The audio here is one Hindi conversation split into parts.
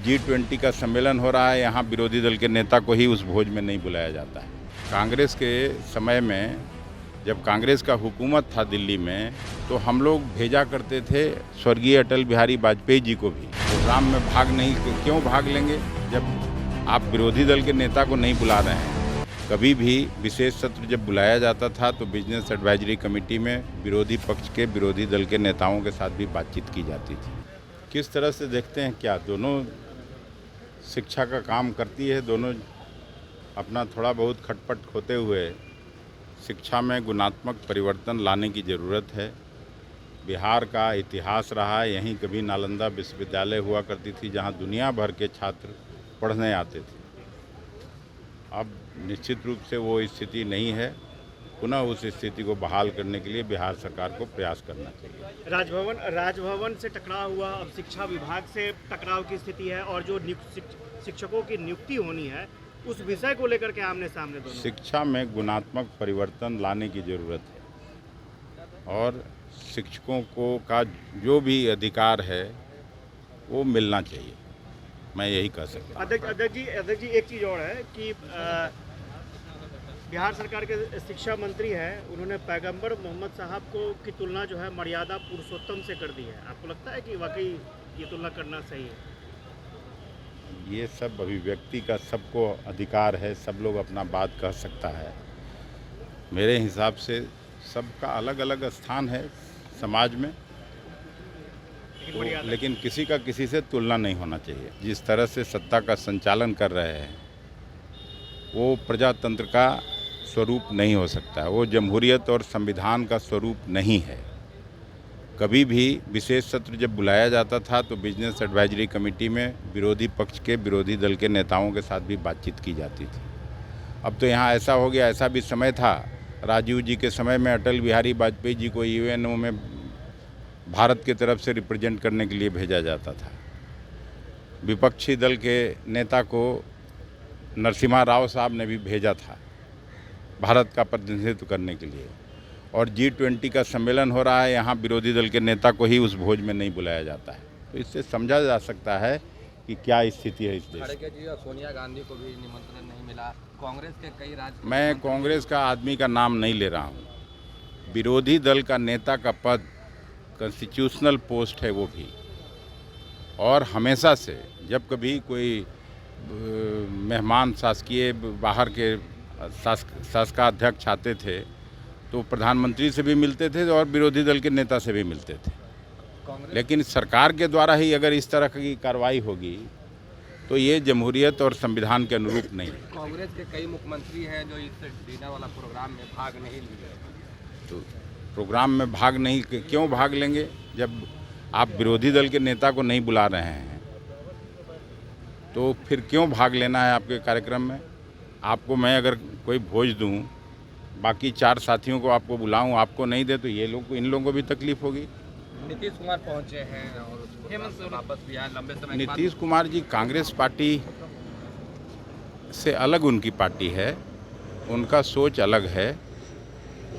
G20 का सम्मेलन हो रहा है, यहाँ विरोधी दल के नेता को ही उस भोज में नहीं बुलाया जाता है। कांग्रेस के समय में जब कांग्रेस का हुकूमत था दिल्ली में, तो हम लोग भेजा करते थे स्वर्गीय अटल बिहारी वाजपेयी जी को भी। प्रोग्राम में क्यों भाग लेंगे जब आप विरोधी दल के नेता को नहीं बुला रहे हैं। कभी भी विशेष सत्र जब बुलाया जाता था तो बिजनेस एडवाइजरी कमेटी में विरोधी पक्ष के विरोधी दल के नेताओं के साथ भी बातचीत की जाती थी। किस तरह से देखते हैं, क्या दोनों शिक्षा का काम करती है, दोनों अपना थोड़ा बहुत खटपट खोते हुए शिक्षा में गुणात्मक परिवर्तन लाने की ज़रूरत है। बिहार का इतिहास रहा है, यहीं कभी नालंदा विश्वविद्यालय हुआ करती थी जहां दुनिया भर के छात्र पढ़ने आते थे। अब निश्चित रूप से वो स्थिति नहीं है। पुनः उस स्थिति को बहाल करने के लिए बिहार सरकार को प्रयास करना चाहिए। राजभवन से टकराव हुआ, अब शिक्षा विभाग से टकराव की स्थिति है और जो शिक्षकों की नियुक्ति होनी है उस विषय को लेकर के आमने सामने दोनों। शिक्षा में गुणात्मक परिवर्तन लाने की ज़रूरत है और शिक्षकों को का जो भी अधिकार है वो मिलना चाहिए, मैं यही कह सकता हूँ। अध्यक्ष जी एक चीज़ और है कि बिहार सरकार के शिक्षा मंत्री हैं, उन्होंने पैगंबर मोहम्मद साहब की तुलना जो है मर्यादा पुरुषोत्तम से कर दी है। आपको लगता है कि वाकई ये तुलना करना सही है? ये सब अभिव्यक्ति का सबको अधिकार है, सब लोग अपना बात कह सकता है। मेरे हिसाब से सबका अलग अलग स्थान है समाज में, लेकिन किसी का किसी से तुलना नहीं होना चाहिए। जिस तरह से सत्ता का संचालन कर रहे हैं वो प्रजातंत्र का स्वरूप नहीं हो सकता है, वो जमहूरियत और संविधान का स्वरूप नहीं है। कभी भी विशेष सत्र जब बुलाया जाता था तो बिजनेस एडवाइजरी कमेटी में विरोधी पक्ष के विरोधी दल के नेताओं के साथ भी बातचीत की जाती थी। अब तो यहाँ ऐसा हो गया, ऐसा भी समय था राजीव जी के समय में अटल बिहारी वाजपेयी जी को यूएनओ में भारत की तरफ से रिप्रेजेंट करने के लिए भेजा जाता था। विपक्षी दल के नेता को नरसिम्हा राव साहब ने भी भेजा था भारत का प्रतिनिधित्व करने के लिए। और G20 का सम्मेलन हो रहा है, यहाँ विरोधी दल के नेता को ही उस भोज में नहीं बुलाया जाता है। तो इससे समझा जा सकता है कि क्या स्थिति है इस देश जी। और सोनिया गांधी को भी निमंत्रण नहीं मिला। कांग्रेस के कई राज्य, मैं कांग्रेस का आदमी का नाम नहीं ले रहा हूँ। विरोधी दल का नेता का पद कॉन्स्टिट्यूशनल पोस्ट है वो भी, और हमेशा से जब कभी कोई मेहमान शासकीय बाहर के शासकाध्यक्ष आते थे तो प्रधानमंत्री से भी मिलते थे और विरोधी दल के नेता से भी मिलते थे। लेकिन सरकार के द्वारा ही अगर इस तरह की कार्रवाई होगी तो ये जमहूरियत और संविधान के अनुरूप नहीं है। कांग्रेस के कई मुख्यमंत्री हैं जो इस डिनर वाला प्रोग्राम में भाग नहीं लिए। तो प्रोग्राम में क्यों भाग लेंगे जब आप विरोधी दल के नेता को नहीं बुला रहे हैं, तो फिर क्यों भाग लेना है आपके कार्यक्रम में। आपको मैं अगर कोई भोज दूं, बाकी 4 साथियों को आपको बुलाऊं, आपको नहीं दे तो इन लोगों को भी तकलीफ होगी। नीतीश कुमार पहुंचे हैं और हेमंत वापस भी आए लंबे समय। नीतीश कुमार जी कांग्रेस पार्टी से अलग उनकी पार्टी है, उनका सोच अलग है,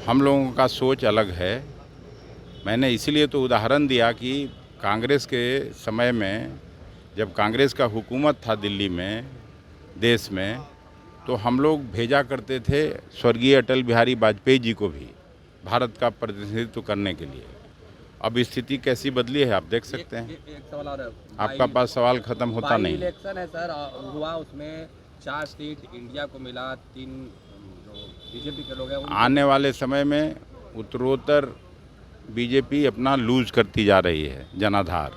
हम लोगों का सोच अलग है। मैंने इसीलिए तो उदाहरण दिया कि कांग्रेस के समय में जब कांग्रेस का हुकूमत था दिल्ली में, देश में, तो हम लोग भेजा करते थे स्वर्गीय अटल बिहारी वाजपेयी जी को भी भारत का प्रतिनिधित्व करने के लिए। अब स्थिति कैसी बदली है आप देख सकते हैं। एक सवाल और है, आपका पास सवाल खत्म होता नहीं। इलेक्शन है सर, हुआ उसमें 4 सीट इंडिया को मिला, 3 जो बीजेपी के लोग हैं। आने वाले समय में उत्तरोत्तर बीजेपी अपना लूज करती जा रही है जनाधार,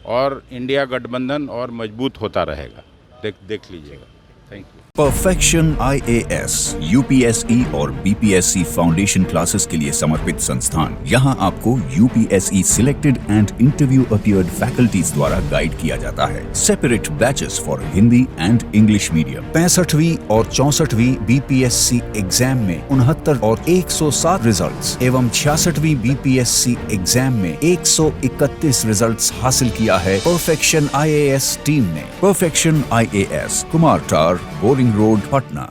और इंडिया गठबंधन और मजबूत होता रहेगा। देख लीजिएगा। Thank you. Perfection IAS, UPSE और BPSC फाउंडेशन क्लासेस के लिए समर्पित संस्थान। यहाँ आपको UPSE selected and interview appeared faculties द्वारा गाइड किया जाता है। Separate batches for Hindi and English medium. 65वीं और 64वीं BPSC एग्जाम में 69 और 107 रिजल्ट्स एवं 66वीं BPSC एग्जाम में 131 रिजल्ट्स हासिल किया है परफेक्शन IAS टीम ने। परफेक्शन IAS, कुमार टार, बोरिंग रोड, पटना।